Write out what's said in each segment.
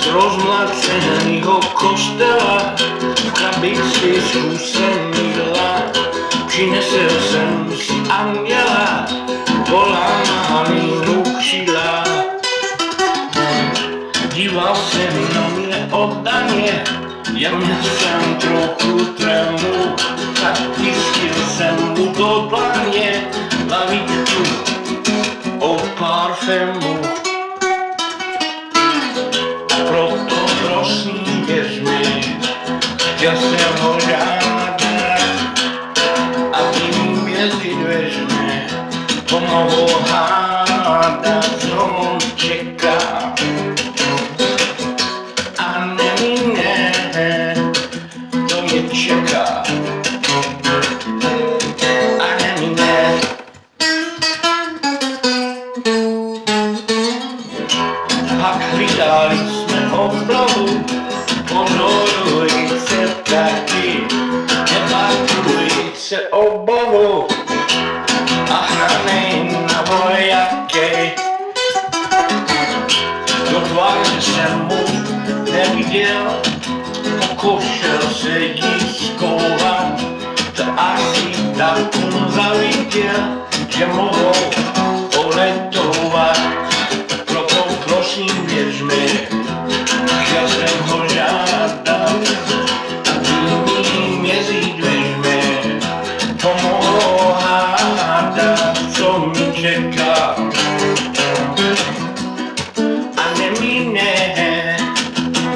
z rozmlaceného kostela v krabici zkusenila. Přinesel jsem si anděla, polámanýho křídla. Díval se na mě oddaně, jen jsem trochu tremul, tak tistil jsem mu do dlaně lavičku od parfému. Proto prosím, věř mi, chtěl jsem ho žádat, aby mezi dveřmi pomohl hádat, co on čeká. A nemine, to mě čeká. A nemine. Pak vydali jsme oblohu, pozoruj se taky, debatuj se o Bohu a hranej na vojaky. Do tváře jsem mu neviděl, pokoušel se jí skouvat, to asi tak on zaviděl, že mohou poletovat. Proto prosím, věř mi, chtěl jsem ho žádat, aby mi mezi dveřmi pomohl hádat, co mi čeká. A nemine,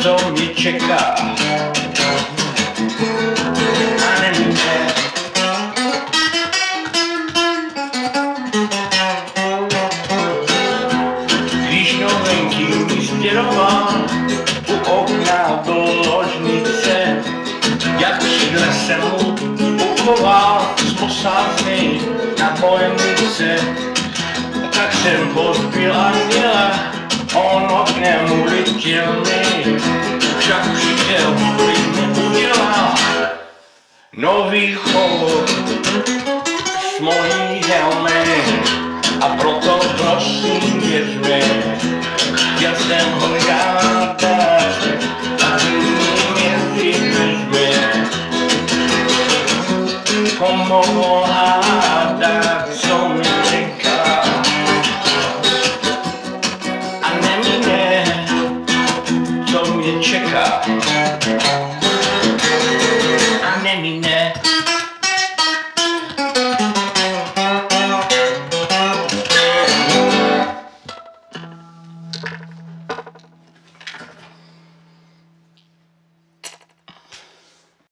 co mě čeká. A nemine. Když novenky mi stěroval u okna do ložnice, jak přidle jsem mu uchoval z posádky na bojnice, tak jsem pozbil anděla, on oknem uletěl mi, však přítel klidně udělal nový chod s mojí helmy. A proto prosím, věř mi, chtěl jsem ho žádat, aby mi mezi dveřmi pomohl hádat, co mě čeká. A nemine, co mě čeká.